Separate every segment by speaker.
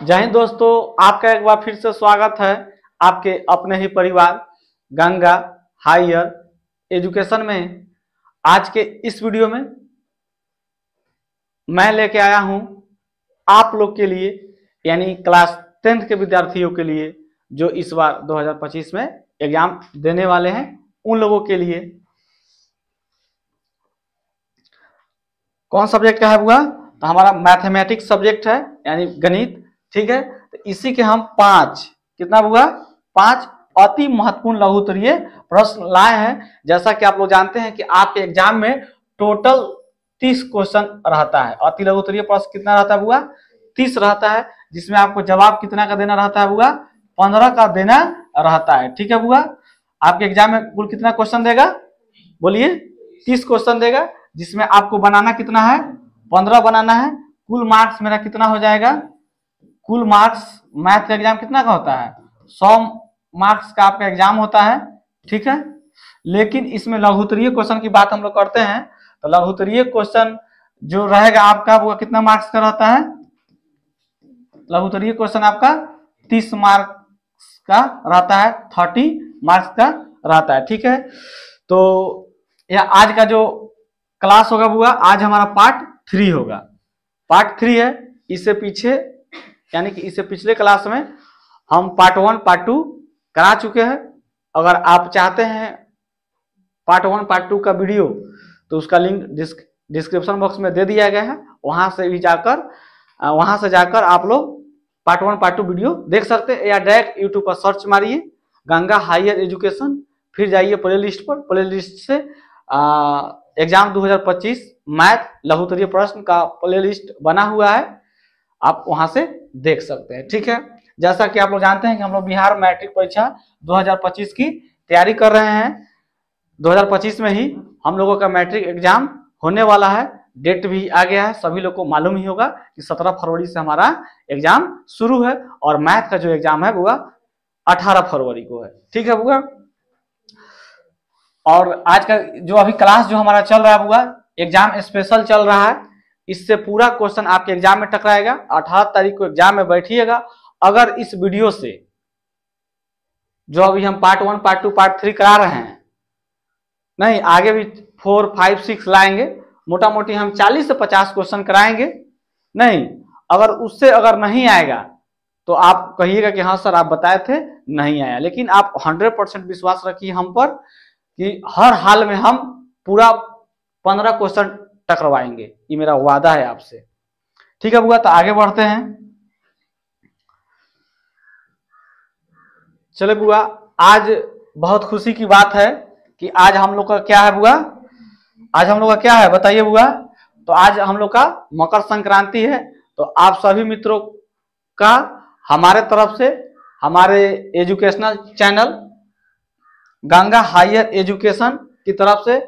Speaker 1: जय हिंद दोस्तों, आपका एक बार फिर से स्वागत है आपके अपने ही परिवार गंगा हायर एजुकेशन में। आज के इस वीडियो में मैं लेके आया हूं आप लोग के लिए, यानी क्लास 10th के विद्यार्थियों के लिए जो इस बार 2025 में एग्जाम देने वाले हैं, उन लोगों के लिए। कौन सब्जेक्ट का है बुआ? तो हमारा मैथमेटिक्स सब्जेक्ट है, यानी गणित। ठीक है, तो इसी के हम 5 कितना हुआ 5 अति महत्वपूर्ण लघु उत्तरीय प्रश्न लाए हैं। जैसा कि आप लोग जानते हैं कि आपके एग्जाम में टोटल 30 क्वेश्चन रहता है। अति लघु उत्तरीय प्रश्न कितना रहता है बुआ? 30 रहता है, जिसमें आपको जवाब कितना का देना रहता है बुआ? 15 का देना रहता है। ठीक है बुआ, आपके एग्जाम में कुल कितना क्वेश्चन देगा? बोलिए। 30 क्वेश्चन देगा, जिसमें आपको बनाना कितना है? 15 बनाना है। कुल मार्क्स मेरा कितना हो जाएगा? कुल मार्क्स मैथ का एग्जाम कितना का होता है? 100 मार्क्स का आपका एग्जाम होता है। ठीक है, लेकिन इसमें लघुत्तरीय क्वेश्चन की बात हम लोग करते हैं, तो लघुत्तरीय क्वेश्चन जो रहेगा आपका वो कितना मार्क्स का रहता है? लघुत्तरीय क्वेश्चन आपका 30 मार्क्स का रहता है, 30 मार्क्स का रहता है। ठीक है, तो यह आज का जो क्लास होगा बुआ, आज हमारा पार्ट 3 होगा। पार्ट 3 है। इससे पीछे यानी कि इससे पिछले क्लास में हम पार्ट 1 पार्ट 2 करा चुके हैं। अगर आप चाहते हैं पार्ट 1 पार्ट 2 का वीडियो, तो उसका लिंक डिस्क्रिप्शन बॉक्स में दे दिया गया है। वहां से जाकर आप लोग पार्ट 1 पार्ट 2 वीडियो देख सकते हैं, या डायरेक्ट यूट्यूब पर सर्च मारिए गंगा हायर एजुकेशन, फिर जाइए प्ले लिस्ट पर। प्ले लिस्ट से एग्जाम 2025 मैथ लघु उत्तरीय प्रश्न का प्ले लिस्ट बना हुआ है, आप वहां से देख सकते हैं। ठीक है, जैसा कि आप लोग जानते हैं कि हम लोग बिहार मैट्रिक परीक्षा 2025 की तैयारी कर रहे हैं। 2025 में ही हम लोगों का मैट्रिक एग्जाम होने वाला है। डेट भी आ गया है, सभी लोग को मालूम ही होगा कि 17 फरवरी से हमारा एग्जाम शुरू है, और मैथ का जो एग्जाम है वो 18 फरवरी को है। ठीक है बुआ, और आज का जो अभी क्लास जो हमारा चल रहा है बुआ, एग्जाम स्पेशल चल रहा है। इससे पूरा क्वेश्चन आपके एग्जाम में टकराएगा। 18 तारीख को एग्जाम में बैठिएगा। अगर इस वीडियो से जो अभी हम पार्ट 1 पार्ट 2 पार्ट 3 करा रहे हैं, नहीं आगे भी 4 5 6 लाएंगे, मोटा मोटी हम 40 से 50 क्वेश्चन कराएंगे। नहीं, अगर उससे अगर नहीं आएगा तो आप कहिएगा कि हाँ सर आप बताए थे नहीं आया, लेकिन आप 100% विश्वास रखिए हम पर कि हर हाल में हम पूरा 15 क्वेश्चन टकरवाएंगे, ये मेरा वादा है आपसे। ठीक है बुआ, तो आगे बढ़ते हैं। चले बुआ, आज बहुत खुशी की बात है कि आज हम लोग का क्या है बुआ? आज हम लोग का क्या है बताइए बुआ? तो आज हम लोग का मकर संक्रांति है। तो आप सभी मित्रों का हमारे तरफ से, हमारे educational channel Ganga higher education की तरफ से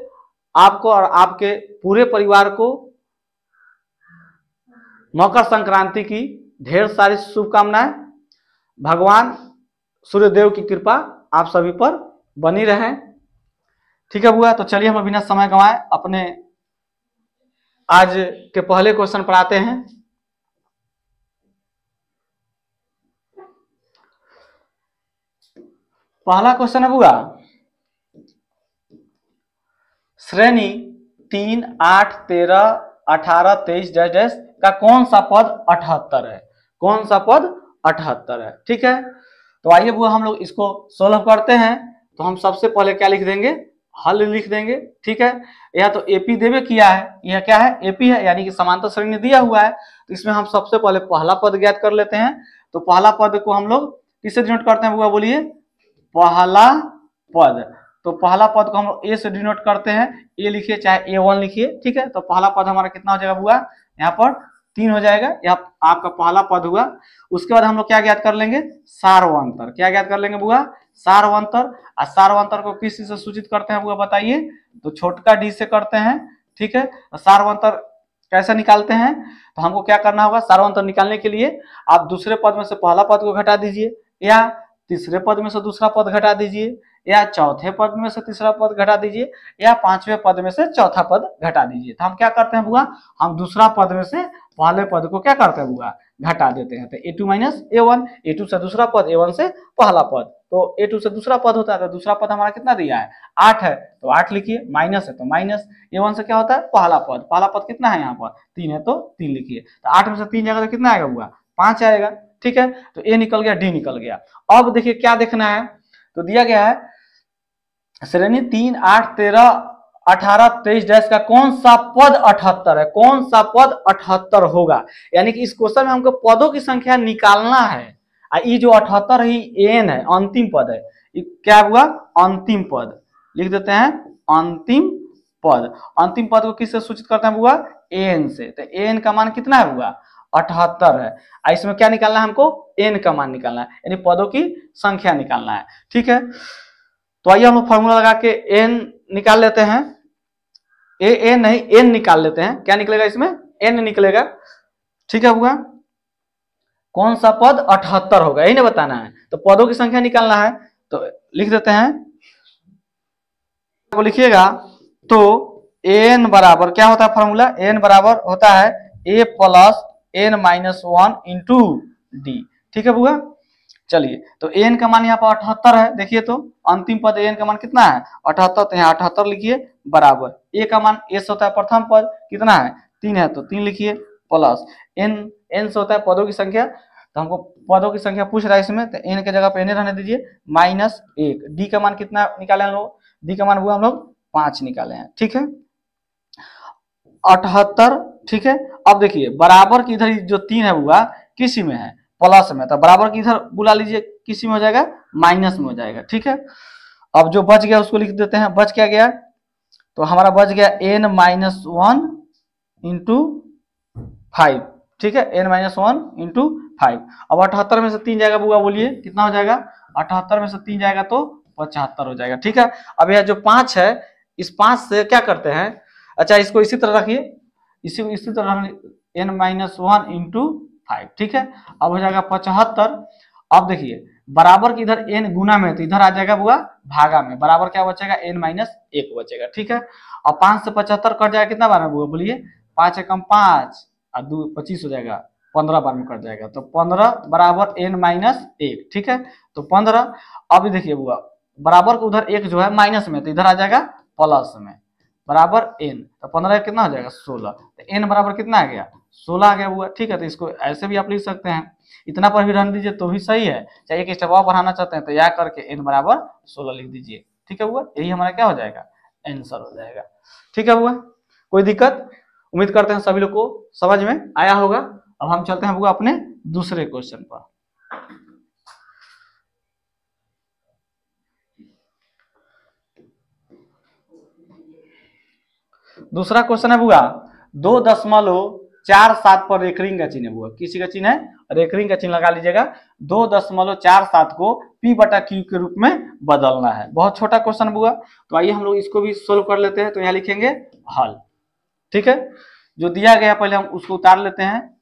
Speaker 1: आपको और आपके पूरे परिवार को मकर संक्रांति की ढेर सारी शुभकामनाएं। भगवान सूर्यदेव की कृपा आप सभी पर बनी रहे। ठीक है बुआ, तो चलिए हम बिना समय गंवाए अपने आज के पहले क्वेश्चन पर आते हैं। पहला क्वेश्चन है बुआ, श्रेणी 3 8 13 18 23 डैश डैश का कौन सा पद 78 है? कौन सा पद 78 है? ठीक है, तो आइए बुआ हम लोग इसको सोल्व करते हैं। तो हम सबसे पहले क्या लिख देंगे? हल लिख देंगे। ठीक है, यह तो एपी देवे किया है, यह क्या है? एपी है, यानी कि समांतर श्रेणी दिया हुआ है। तो इसमें हम सबसे पहले पहला पद ज्ञात कर लेते हैं। तो पहला पद को हम लोग किससे डिनोट करते हैं बुआ? बोलिए। पहला पद, तो पहला पद को हम लोग ए से डिनोट करते हैं। ए लिखिए चाहे A1 लिखिए। ठीक है, तो पहला पद हमारा कितना हो जाएगा बुआ? यहाँ पर 3 हो जाएगा। यह आपका पहला पद हुआ। उसके बाद हम लोग क्या ज्ञात कर लेंगे? सार्वंतर। क्या ज्ञात कर लेंगे बुआ? सार्वंतर। और सार्वंतर को किस से सूचित करते हैं बुआ बताइए? तो छोटका डी से करते हैं। ठीक है, सार्वंतर कैसे निकालते हैं? तो हमको क्या करना होगा? सार्वंतर निकालने के लिए आप दूसरे पद में से पहला पद को घटा दीजिए, या तीसरे पद में से दूसरा पद घटा दीजिए, या चौथे पद में से तीसरा पद घटा दीजिए, या 5वें पद में से चौथा पद घटा दीजिए। तो हम क्या करते हैं बुआ? हम दूसरा पद में से पहले पद को क्या करते हैं बुआ, घटा देते हैं। तो a2 माइनस a1, a2 से दूसरा पद, a1 से पहला पद, तो a2 से दूसरा पद होता है, तो दूसरा पद हमारा कितना दिया है 8 है, तो 8 लिखिए, माइनस है तो माइनस, a1 से क्या होता है पहला पद कितना है यहाँ पर 3 है, तो 3 लिखिए। तो 8 में से 3 जाएगा तो कितना आएगा बुआ, 5 आएगा। ठीक है, तो a निकल गया, d निकल गया। अब देखिए क्या देखना है, तो दिया गया है श्रेणी 3, 8, 13, 18, 23 डैश का कौन सा पद 78 है, कौन सा पद 78 होगा। यानी कि इस क्वेश्चन में हमको पदों की संख्या निकालना है। ये जो 78 ही एन है, अंतिम पद है, ये क्या हुआ अंतिम पद, लिख देते हैं अंतिम पद। अंतिम पद को किससे सूचित करते हैं बुआ, एन से। तो एन का मान कितना है बुआ 78 है। इसमें क्या निकालना है हमको, एन का मान निकालना है, यानी पदों की संख्या निकालना है। ठीक है, तो आइए हम लोग फॉर्मूला लगा के एन निकाल लेते हैं, एन नहीं एन निकाल लेते हैं। क्या निकलेगा इसमें, एन निकलेगा। ठीक है बुआ, कौन सा पद 78 होगा यही ना बताना है, तो पदों की संख्या निकालना है। तो लिख देते हैं, वो लिखिएगा, तो एन बराबर क्या होता है फॉर्मूला, एन बराबर होता है a plus n minus 1 into D. ठीक है बुआ, चलिए, तो एन का मान यहाँ पर 78 है। देखिए तो अंतिम पद एन का मान कितना है 78, तो यहाँ 78 लिखिए, बराबर ए का मान एस होता है प्रथम पद कितना है 3 है, तो 3 लिखिए, प्लस एन से होता है पदों की संख्या, तो हमको पदों की संख्या पूछ रहा है इसमें, तो एन के जगह पे एन रहने दीजिए, माइनस 1। डी का मान कितना निकाले हम लोग, डी का मान हुआ हम लोग 5 निकाले हैं। ठीक है, 78। ठीक है, अब देखिए बराबर की इधर जो 3 है बुआ किसी में है प्लस में, तो बराबर की इधर बुला लीजिए, किसी में हो जाएगा माइनस में हो जाएगा। ठीक है, अब जो बच गया उसको लिख देते हैं, बच क्या गया, तो हमारा बच गया एन माइनस 1 इंटू 5। ठीक है, एन माइनस 1 इंटू 5। अब 78 में से 3 जाएगा बुआ, बोलिए कितना हो जाएगा, 78 में से 3 जाएगा तो 75 हो जाएगा। ठीक है, अब यह जो 5 है, इस 5 से क्या करते हैं, अच्छा इसको इसी तरह रखिए, इसी तरह एन माइनस 1 इंटू 5। ठीक है, अब हो जाएगा 75। अब देखिए बराबर की इधर एन गुना में, तो इधर आ जाएगा बुआ भागा में, बराबर क्या बचेगा एन माइनस 1 बचेगा। ठीक है, अब 5 से 75 कट जाएगा, कितना बार में बुआ बोलिए, 5 एकम 5 और 2 25 हो जाएगा, 15 बार में कट जाएगा, तो 15 बराबर एन माइनस 1। ठीक है, तो 15। अब देखिए बुआ बराबर को उधर एक जो है माइनस में, तो इधर आ जाएगा प्लस में, बराबर एन, तो 15 कितना हो जाएगा 16, तो एन बराबर कितना आ गया 16 आ गया बुआ। ठीक है, तो इसको ऐसे भी आप लिख सकते हैं, इतना पर भी रहने दीजिए तो भी सही है, चाहे एक स्टेप और बढ़ाना चाहते हैं तो या करके एन बराबर 16 लिख दीजिए। ठीक है बुआ, यही हमारा क्या हो जाएगा आंसर हो जाएगा। ठीक है बुआ, कोई दिक्कत, उम्मीद करते हैं सभी लोग को समझ में आया होगा। अब हम चलते हैं बुआ अपने दूसरे क्वेश्चन पर। दूसरा क्वेश्चन है बुआ 2.47 पर रेकरिंग का चिन्ह है बुआ, किसी का चिन्ह है रेकरिंग का चिन्ह लगा लीजिएगा। 2.47 को P बटा Q के रूप में बदलना है। बहुत छोटा क्वेश्चन बुआ, तो आइए हम लोग इसको भी सोल्व कर लेते हैं। तो यहाँ लिखेंगे हल। ठीक है, जो दिया गया पहले हम उसको उतार लेते हैं।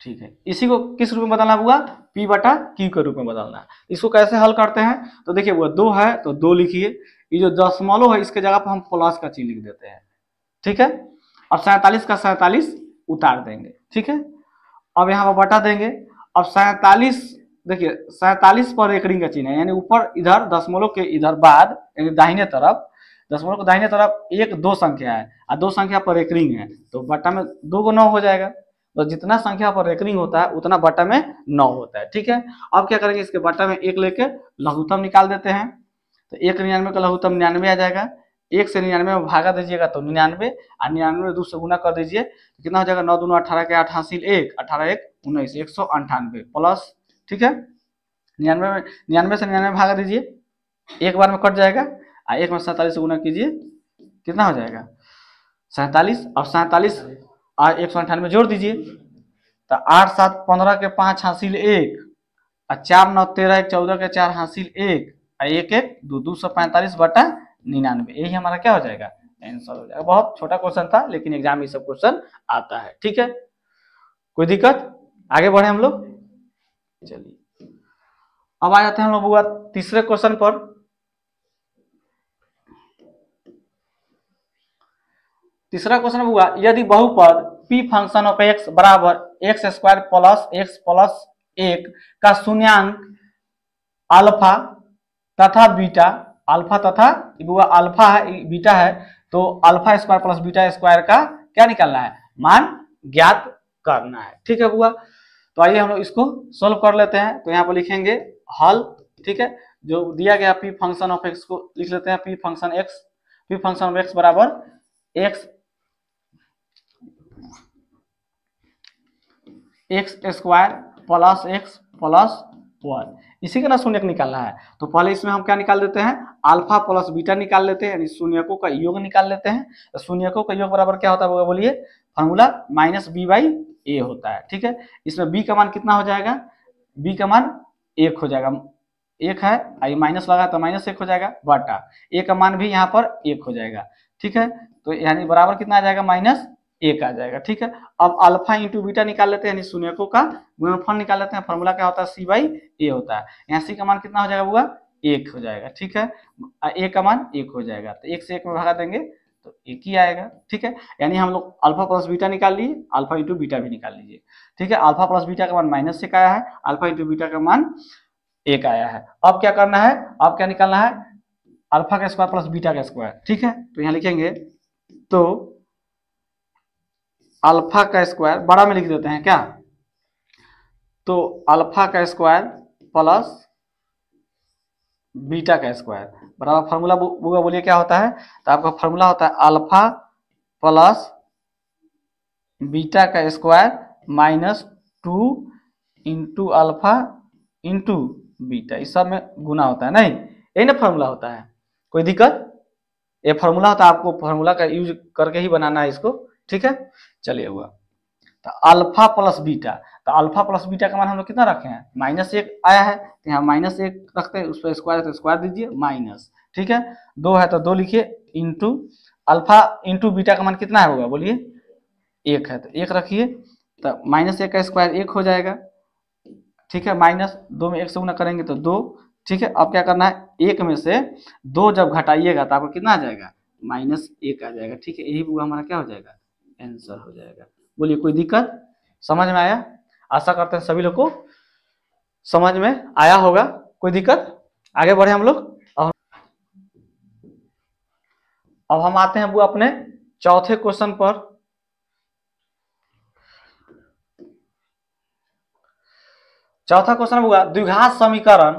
Speaker 1: ठीक है, इसी को किस रूप में बदलना बुआ, P बटा Q के रूप में बदलना है। इसको कैसे हल करते हैं, तो देखिए बुआ 2 है तो 2 लिखिए, ये जो दशमलव है इसके जगह पर हम प्लस का चिन्ह लिख देते हैं। ठीक है, अब 47 का 47 उतार देंगे। ठीक है, अब यहाँ पर बटा देंगे। अब 47 देखिए 47 पर एक रिंग का चिन्ह है, यानी ऊपर इधर दशमलव के इधर बाद यानी दाहिने तरफ, दशमलव के दाहिने तरफ 1 2 संख्या है और 2 संख्या पर एक रिंग है, तो बटा में 2 को 9 हो जाएगा। तो जितना संख्या पर एक रिंग होता है उतना बटा में 9 होता है। ठीक है, अब क्या करेंगे, इसके बटा में 1 लेके लघुत्तम निकाल देते हैं। तो 199 का लघुत्तम 99 आ जाएगा, 1 से 99 में भागा दीजिएगा तो 99, और 99 में 2 से गुना कर दीजिए तो कितना हो जाएगा 9 दूना 18 के 8 हासिल 1, 18 1 19, 198 प्लस। ठीक है, 99 में 99 से 99 भागा दीजिए, एक बार में कट जाएगा, और 1 में 47 से गुना कीजिए, कितना हो जाएगा 47। अब 47 और 198 जोड़ दीजिए, तो 8 7 15 के 5 हासिल 1, और 4 9 13 1 14 के 4 हासिल 1, 1 1 2 245 बटा 99, यही हमारा क्या हो जाएगा आंसर हो जाएगा। बहुत छोटा क्वेश्चन था लेकिन एग्जाम में सब क्वेश्चन आता है। ठीक है, कोई दिक्कत, आगे बढ़े हम लोग। चलिए अब आ जाते हैं हम लोग बुआ तीसरे क्वेश्चन पर। तीसरा क्वेश्चन बुआ, यदि बहुपद पी फंक्शन ऑफ एक्स बराबर x square plus x plus 1 का शून्यांक अल्फा तथा बीटा, अल्फा तथा वो अल्फा है बीटा है, तो alpha square plus beta square का क्या निकालना है, मान ज्ञात करना है। ठीक है बुआ, तो आइए हम लोग इसको सोल्व कर लेते हैं। तो यहाँ पर लिखेंगे हल, ठीक है, जो दिया गया पी फंक्शन ऑफ एक्स को लिख लेते हैं, पी फंक्शन ऑफ एक्स बराबर x square plus x plus 1, इसी का ना शून्यक निकालना है। तो पहले इसमें हम क्या निकाल देते हैं, अल्फा प्लस बीटा निकाल लेते हैं, यानी शून्यकों का योग निकाल लेते हैं। तो शून्यकों का योग बराबर क्या होता है बोलिए, फॉर्मूला माइनस बी बाई ए होता है। ठीक है, इसमें बी का मान कितना हो जाएगा, बी का मान 1 हो जाएगा, 1 है, आई माइनस लगा तो माइनस 1 हो जाएगा, बटा ए का मान भी यहाँ पर 1 हो जाएगा। ठीक है, तो यानी बराबर कितना आ जाएगा, -1 आ जाएगा। ठीक है, अब अल्फा इंटू बीटा निकाल लेते हैं, यानी शून्यकों का गुणनफल निकाल लेते हैं। फॉर्मूला क्या होता है, सी बाई ए होता है। यहाँ सी का मान कितना हो जाएगा बुआ, 1 हो जाएगा। ठीक है, ए का मान 1 हो जाएगा, तो 1 से 1 में भगा देंगे तो 1 ही आएगा। ठीक है, यानी हम लोग अल्फा प्लस बीटा निकाल लिए, अल्फा इंटू बीटा भी निकाल लीजिए। ठीक है, अल्फा प्लस बीटा का मान -1 आया है, अल्फा इंटू बीटा का मान 1 आया है। अब क्या करना है, अब क्या निकालना है, अल्फा का स्क्वायर प्लस बीटा का स्क्वायर। ठीक है, तो यहाँ लिखेंगे तो अल्फा का स्क्वायर बड़ा में लिख देते हैं क्या, तो अल्फा का स्क्वायर प्लस बीटा का स्क्वायर बराबर फॉर्मूला बुआ बोलिए क्या होता है, तो आपका फॉर्मूला होता है अल्फा प्लस बीटा का square -2 into alpha into beta, इस सब में गुना होता है, नहीं यही ना फॉर्मूला होता है, कोई दिक्कत, ये फॉर्मूला होता है, आपको फॉर्मूला का यूज करके ही बनाना है इसको। ठीक है, चलिए हुआ, तो अल्फा प्लस बीटा, तो अल्फा प्लस बीटा का मान हम लोग कितना रखे हैं, -1 आया है, तो यहाँ -1 रखते हैं, उस पर स्क्वायर है तो स्क्वायर दीजिए माइनस। ठीक है, 2 है तो 2 लिखिए, इंटू अल्फा इंटू बीटा का मान कितना है होगा बोलिए, 1 है तो 1 रखिए, तो -1 का स्क्वायर 1 हो जाएगा। ठीक है, -2 में 1 से गुना करेंगे तो 2। ठीक है, अब क्या करना है, 1 में से 2 जब घटाइएगा तो आपको कितना आ जाएगा, -1 आ जाएगा। ठीक है, यही बुआ हमारा क्या हो जाएगा, आंसर हो जाएगा। बोलिए कोई दिक्कत, समझ में आया, आशा करते हैं सभी लोग को समझ में आया होगा, कोई दिक्कत, आगे बढ़े हम लोग। अब हम आते हैं बुआ अपने चौथे क्वेश्चन पर। चौथा क्वेश्चन बुआ, द्विघात समीकरण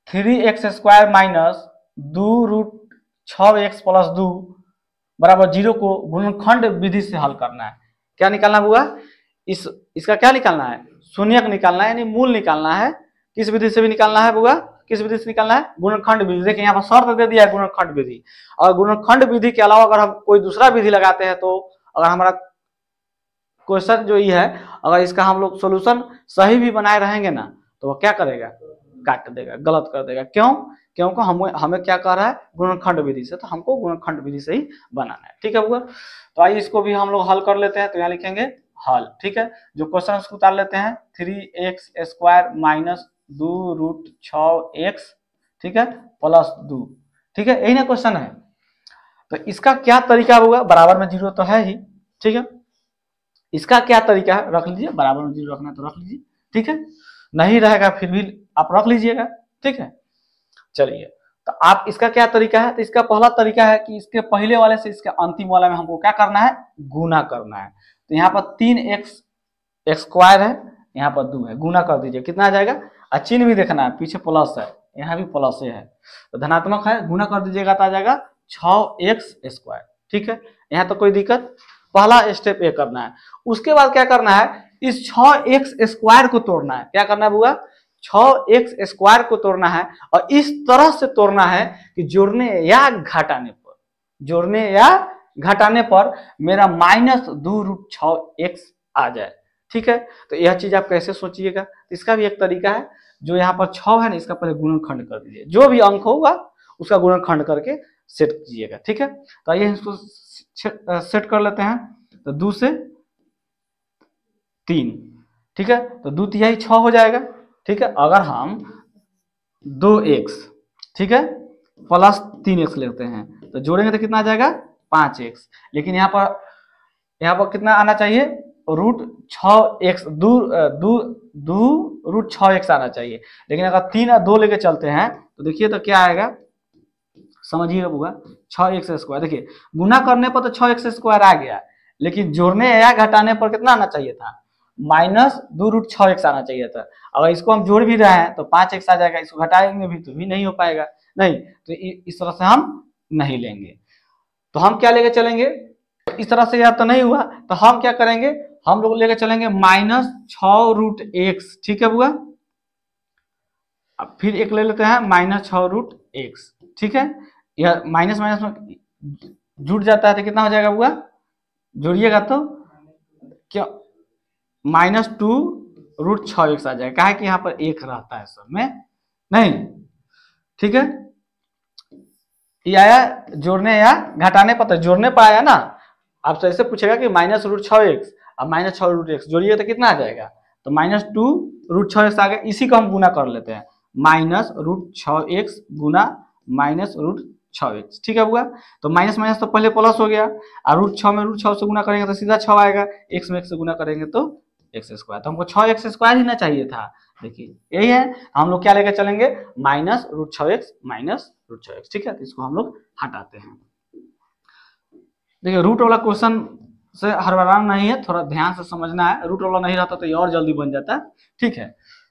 Speaker 1: 3x² माइनस 2√6x प्लस 2 बराबर 0 को गुणनखंड विधि से हल करना है। क्या निकालना बुआ, इसका क्या निकालना है, शून्यक निकालना है, यानी मूल निकालना है। किस विधि से भी निकालना है बुआ, किस विधि से निकालना है, गुणनखंड विधि। देखिए यहाँ पर शर्त दे दिया है गुणनखंड विधि, और गुणनखंड विधि के अलावा अगर हम कोई दूसरा विधि लगाते हैं तो अगर हमारा क्वेश्चन जो ये है, अगर इसका हम लोग सोल्यूशन सही भी बनाए रहेंगे ना, तो वो क्या करेगा, काट देगा, गलत कर देगा। क्यों, क्योंकि हमें क्या कर रहा है, गुणनखंड विधि से, तो हमको गुणनखंड विधि से ही बनाना है। ठीक है बुआ, तो आइए इसको भी हम लोग हल कर लेते हैं। तो यहाँ लिखेंगे हल। ठीक है, जो क्वेश्चन उसको उतार लेते हैं, 3x² माइनस 2√6x, ठीक है, प्लस 2। ठीक है, यही ना क्वेश्चन है। तो इसका क्या तरीका होगा, बराबर में 0 तो है ही। ठीक है, इसका क्या तरीका है, रख लीजिए, बराबर में 0 रखना तो रख लीजिए। ठीक है, नहीं रहेगा फिर भी आप रख लीजिएगा। ठीक है, चलिए, तो आप इसका क्या तरीका है, तो इसका पहला तरीका है कि इसके पहले वाले से इसके अंतिम वाले में हमको क्या करना है, गुना करना है। तो यहाँ पर 3x² है, यहाँ पर 2 है, गुना कर दीजिए, कितना आ जाएगा, और चिन्ह भी देखना है, पीछे प्लस है, यहाँ भी प्लस है, तो धनात्मक है, गुना कर दीजिएगा तो आ जाएगा 6x²। ठीक है, यहाँ तो कोई दिक्कत, पहला स्टेप ये करना है। उसके बाद क्या करना है, इस 6x² को तोड़ना है। क्या करना है बुआ, 6x² को तोड़ना है, और इस तरह से तोड़ना है कि जोड़ने या घटाने पर मेरा -2√6x आ जाए। ठीक है, तो यह चीज आप कैसे सोचिएगा, इसका भी एक तरीका है। जो यहाँ पर 6 है ना, इसका पहले गुणनखंड कर दीजिए, जो भी अंक होगा उसका गुणनखंड करके सेट कीजिएगा। ठीक है, तो आइए इसको सेट कर लेते हैं। तो 2 से 3, ठीक है, तो 2 तिहाई 6 हो जाएगा। ठीक है, अगर हम 2x, ठीक है, प्लस 3x लेते हैं तो जोड़ेंगे तो कितना आ जाएगा, 5x। लेकिन यहाँ पर यहाँ पर कितना आना चाहिए, √6x √6x आना चाहिए। लेकिन अगर 3 और 2 लेके चलते हैं तो देखिए तो क्या आएगा, समझिएगा बुआ, 6x²। देखिए गुना करने पर तो 6x² आ गया, लेकिन जोड़ने या घटाने पर कितना आना चाहिए था, -2√6x आना चाहिए था। अगर इसको हम जोड़ भी रहे हैं तो 5x आ जाएगा, इसको घटाएंगे भी तो भी नहीं हो पाएगा, नहीं तो इस तरह से हम नहीं लेंगे। तो हम क्या लेके चलेंगे, इस तरह से या तो नहीं हुआ तो हम क्या करेंगे, हम लोग लेके चलेंगे -6√x। ठीक है बुआ, अब फिर एक ले लेते हैं -6√x। ठीक है, यह माइनस माइनस में जुड़ जाता है तो कितना हो जाएगा बुआ, जोड़िएगा तो क्या, -2√6x आ जाएगा, क्या है कि यहाँ पर एक रहता है सब में, नहीं। ठीक है, ये आया जोड़ने या घटाने पर, तो जोड़ने पर आया ना। आपसे ऐसे पूछेगा कि -√6x अब -6√x जोड़िए तो कितना आ जाएगा, तो -2√6x आ गया। इसी को हम गुना कर लेते हैं, -√6x गुना -√6x। ठीक है बुआ, तो माइनस माइनस तो पहले प्लस हो गया, और √6 में √6 से गुना करेंगे तो सीधा 6 आएगा, x में x से गुना करेंगे तो x²। तो हमको 6x² ही ना चाहिए था। देखिए यही है, हम लोग क्या लेकर चलेंगे, -√6x। ठीक है, तो इसको हम लोग हटाते हैं। देखिए रूट वाला क्वेश्चन से हड़बड़ाना नहीं है, थोड़ा ध्यान से समझना है। रूट वाला नहीं रहता तो ये और जल्दी बन जाता है। ठीक है,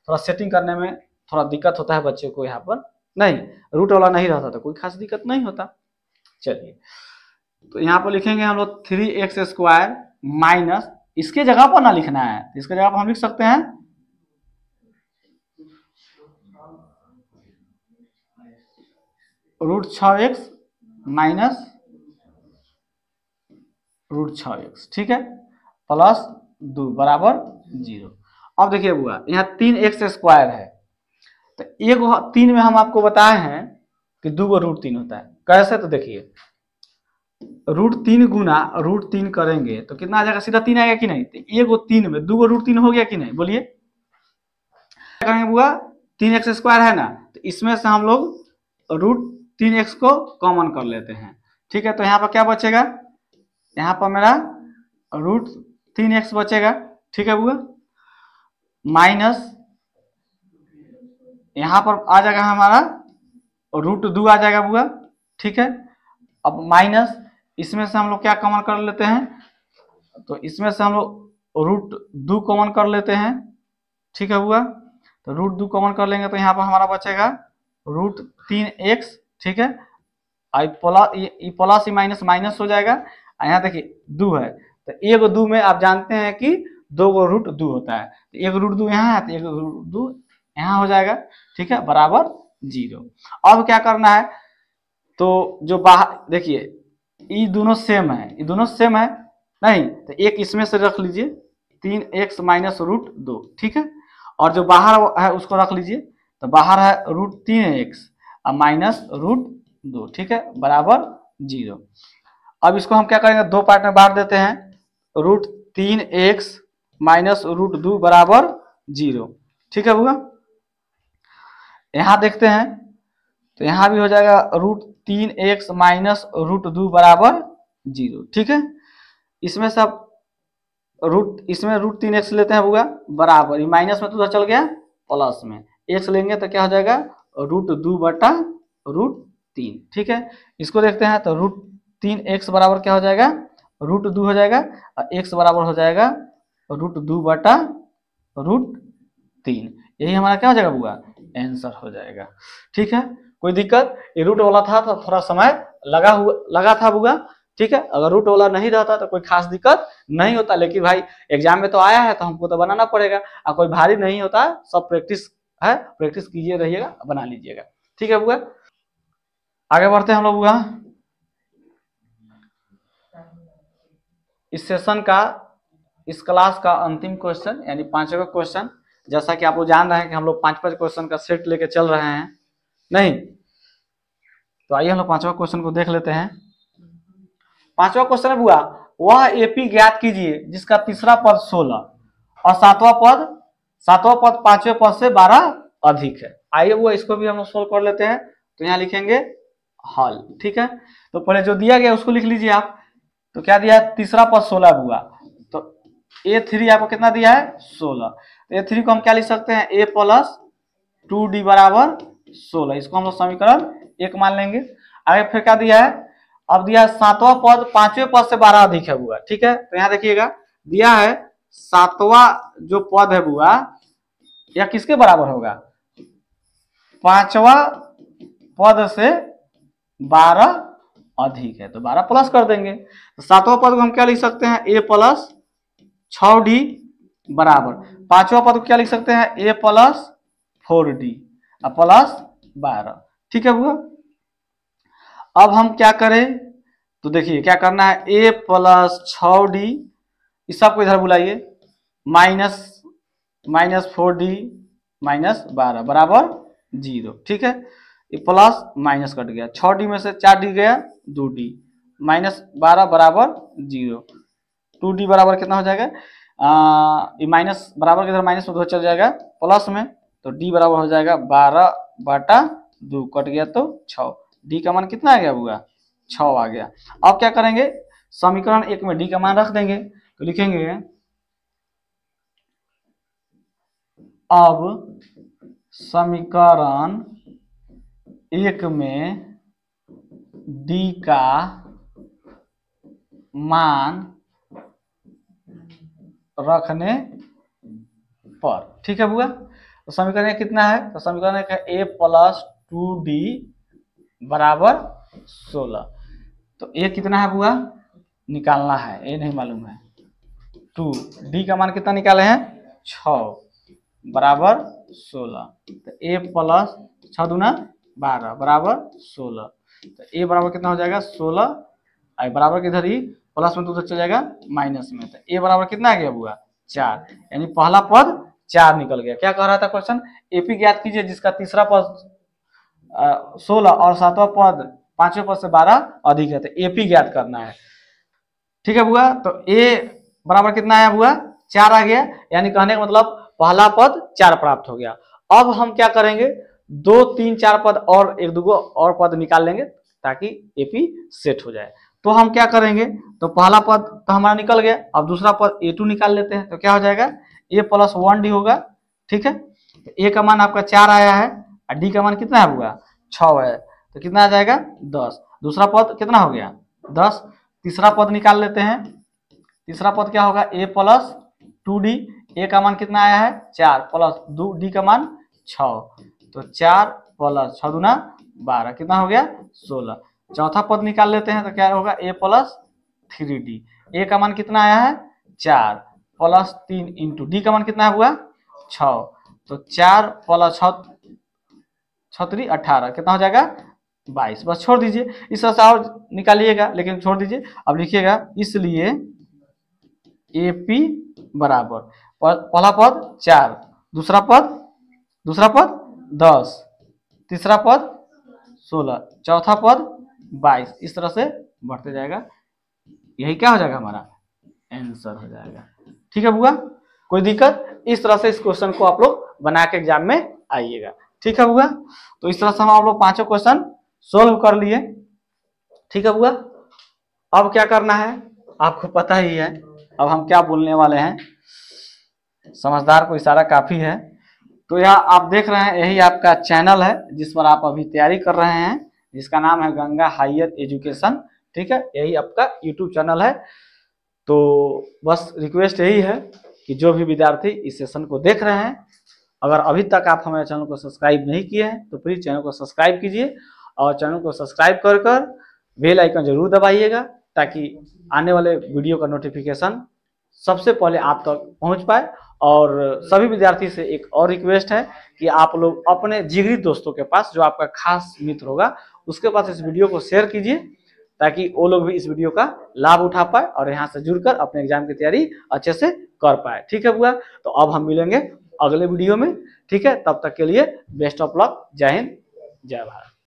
Speaker 1: थोड़ा सेटिंग करने में थोड़ा दिक्कत होता है बच्चे को यहाँ पर, नहीं रूट वाला नहीं रहता तो कोई खास दिक्कत नहीं होता। चलिए, तो यहाँ पर लिखेंगे हम लोग 3x² माइनस, इसके जगह पर ना लिखना है, इसके जगह पर हम लिख सकते हैं √6x माइनस √6x। ठीक है, प्लस 2 बराबर 0। अब देखिए बुआ, यहाँ 3x² है, तो एक 3 में हम आपको बताए हैं कि 2 को √3 होता है। कैसे, तो देखिए √3 गुना √3 करेंगे तो कितना आ जाएगा, सीधा 3 आएगा कि नहीं। तो एक 3 में 2 को √3 हो गया कि नहीं, बोलिए। क्या करेंगे बुआ, 3x² है ना, तो इसमें से हम लोग √3x को कॉमन कर लेते हैं। ठीक है, तो यहाँ पर क्या बचेगा, यहाँ पर मेरा √3x बचेगा। ठीक है बुआ, माइनस यहाँ पर आ जाएगा हमारा √2 आ जाएगा बुआ। ठीक है, अब माइनस इसमें से हम लोग क्या कॉमन कर लेते हैं, तो इसमें से हम लोग √2 कॉमन कर लेते हैं। ठीक है बुआ, तो √2 कॉमन कर लेंगे तो यहाँ पर हमारा बचेगा √3x। ठीक है, प्लस माइनस माइनस हो जाएगा, यहाँ देखिए 2 है, तो एक 2 में आप जानते हैं कि 2 को √2 होता है, तो एक √2 यहाँ है तो एक √2 यहाँ हो जाएगा। ठीक है, बराबर 0। अब क्या करना है, तो जो बाहर देखिए ये दोनों सेम है, ये दोनों सेम है, नहीं तो एक इसमें से रख लीजिए 3x माइनस √2। ठीक है, और जो बाहर है उसको रख लीजिए, तो बाहर है √3x और माइनस √2। ठीक है, बराबर 0। अब इसको हम क्या करेंगे, दो पार्ट में बांट देते हैं, √3x माइनस √2 बराबर 0। ठीक है बुआ, यहाँ देखते हैं तो यहाँ भी हो जाएगा √3x माइनस √2 बराबर 0। ठीक है, इसमें सब इसमें √3x लेते हैं बुआ, बराबर ये माइनस में तो चल गया प्लस में x लेंगे तो क्या हो जाएगा, √2 बटा √3। ठीक है, इसको देखते हैं तो √3x बराबर क्या हो जाएगा, √2 हो जाएगा, और x बराबर हो जाएगा √2 बटा √3। यही हमारा क्या हो जाएगा बुआ, आंसर हो जाएगा। ठीक है, कोई दिक्कत, ये रूट वाला था तो थोड़ा समय लगा था बुआ। ठीक है, अगर रूट वाला नहीं रहता तो कोई खास दिक्कत नहीं होता, लेकिन भाई एग्जाम में तो आया है तो हमको तो बनाना पड़ेगा, और कोई भारी नहीं होता, सब प्रैक्टिस है, प्रैक्टिस कीजिए रहिएगा, बना लीजिएगा। ठीक है बुआ, आगे बढ़ते हैं हम लोग बुआ। इस सेशन का, इस क्लास का अंतिम क्वेश्चन यानी 5वां क्वेश्चन, जैसा कि आप लोग जान रहे हैं कि हम लोग 5-5 क्वेश्चन का सेट लेके चल रहे हैं, नहीं तो आइए हम लोग 5वां क्वेश्चन को देख लेते हैं। 5वां क्वेश्चन है बुआ, वह एपी ज्ञात कीजिए जिसका तीसरा पद 16 और सातवां पद 5वें पद से 12 अधिक है। आइए वो इसको भी हम लोग सोल्व कर लेते हैं। तो यहाँ लिखेंगे हल। ठीक है, तो पहले जो दिया गया उसको लिख लीजिए आप, तो क्या दिया है, तीसरा पद 16 बुआ, तो A3 आपको कितना दिया है 16। तो A3 को हम क्या लिख सकते हैं, A प्लस 2D बराबर 16, इसको हम लोग समीकरण 1 मान लेंगे। आगे फिर क्या दिया है, अब दिया है सातवां पद पांचवें पद से 12 अधिक है बुआ, ठीक है। तो यहाँ देखिएगा दिया है सातवां जो पद है बुआ यह किसके बराबर होगा, पांचवा पद से 12 अधिक है, तो 12 प्लस कर देंगे। तो सातवां पद को हम क्या लिख सकते हैं, A प्लस 6D बराबर, पांचवा पद को क्या लिख सकते हैं, A प्लस 4D प्लस 12, ठीक है बुआ। अब हम क्या करें, तो देखिए क्या करना है, A प्लस 6D, इस सबको इधर बुलाइए, माइनस 4D माइनस 12 बराबर 0, ठीक है। ये प्लस माइनस कट गया, 6D में से 4D गया 2D, माइनस 12 बराबर 0, 2D बराबर कितना हो जाएगा, ये माइनस बराबर किधर माइनस में 2 चल जाएगा प्लस में, तो D बराबर हो जाएगा 12/2, कट गया तो 6, D का मान कितना आ गया बुआ 6 आ गया। अब क्या करेंगे, समीकरण 1 में D का मान रख देंगे, तो लिखेंगे अब समीकरण 1 में D का मान रखने पर, ठीक है बुआ। तो समीकरण कितना है, तो समीकरण एक है A प्लस 2D बराबर 16, तो A कितना है बुआ निकालना है, A नहीं मालूम है 2, D का मान कितना निकाले हैं 6 बराबर 16, तो A प्लस 6 दूना 12 बराबर 16, तो A बराबर कितना हो जाएगा 16, बराबर किधर ही प्लस में तो उधर चल जाएगा माइनस में, तो A बराबर कितना आ गया बुआ 4, यानी पहला पद 4 निकल गया। क्या कह रहा था क्वेश्चन, AP ज्ञात कीजिए जिसका तीसरा पद 16 और सातवां पद पांचवें पद से 12 अधिक है, तो AP ज्ञात करना है, ठीक है बुआ। तो A बराबर कितना आया बुआ 4 आ गया, यानी कहने का मतलब पहला पद 4 प्राप्त हो गया। अब हम क्या करेंगे, 2 3 4 पद और एक दो और पद निकाल लेंगे ताकि AP सेट हो जाए। तो हम क्या करेंगे, तो पहला पद तो हमारा निकल गया, अब दूसरा पद A2 निकाल लेते हैं, तो क्या हो जाएगा A प्लस 1D होगा, ठीक है। A का मान आपका 4 आया है और D का मान कितना है बुआ 6 है, तो कितना आ जाएगा 10, दूसरा पद कितना हो गया 10, तीसरा पद निकाल लेते हैं, तीसरा पद क्या होगा A प्लस 2D, A का मान कितना आया है 4 प्लस D का मान 6, तो 4 प्लस 6 दूना 12 कितना हो गया 16, चौथा पद निकाल लेते हैं, तो क्या होगा A प्लस 3D, A का मान कितना आया है 4 प्लस 3 इंटू D का मान कितना है हुआ 6, तो 4 प्लस 6 3 18 कितना हो जाएगा 22, बस छोड़ दीजिए, इस तरह से और निकालिएगा लेकिन छोड़ दीजिए। अब लिखिएगा इसलिए AP बराबर पहला पद 4, दूसरा पद 10, तीसरा पद 16, चौथा पद 22, इस तरह से बढ़ते जाएगा, यही क्या हो जाएगा हमारा आंसर हो जाएगा, ठीक है बुआ। कोई दिक्कत, इस तरह से इस क्वेश्चन को आप लोग बना के एग्जाम में आइएगा, ठीक है बुआ। तो इस तरह से हम आप लोग 5 क्वेश्चन सोल्व कर लिए, ठीक है बुआ। अब क्या करना है आपको पता ही है, अब हम क्या बोलने वाले हैं, समझदार को इशारा काफी है। तो यह आप देख रहे हैं, यही आपका चैनल है जिस पर आप अभी तैयारी कर रहे हैं, जिसका नाम है गंगा हायर एजुकेशन, ठीक है, यही आपका यूट्यूब चैनल है। तो बस रिक्वेस्ट यही है कि जो भी विद्यार्थी इस सेशन को देख रहे हैं, अगर अभी तक आप हमारे चैनल को सब्सक्राइब नहीं किए हैं तो प्लीज चैनल को सब्सक्राइब कीजिए, और चैनल को सब्सक्राइब कर बेल आइकन जरूर दबाइएगा ताकि आने वाले वीडियो का नोटिफिकेशन सबसे पहले आप तक पहुंच पाए। और सभी विद्यार्थी से एक और रिक्वेस्ट है कि आप लोग अपने जिगरी दोस्तों के पास, जो आपका खास मित्र होगा, उसके पास इस वीडियो को शेयर कीजिए ताकि वो लोग भी इस वीडियो का लाभ उठा पाए और यहाँ से जुड़कर अपने एग्जाम की तैयारी अच्छे से कर पाए, ठीक है बुआ। तो अब हम मिलेंगे अगले वीडियो में, ठीक है, तब तक के लिए बेस्ट ऑफ लक, जय हिंद जय भारत।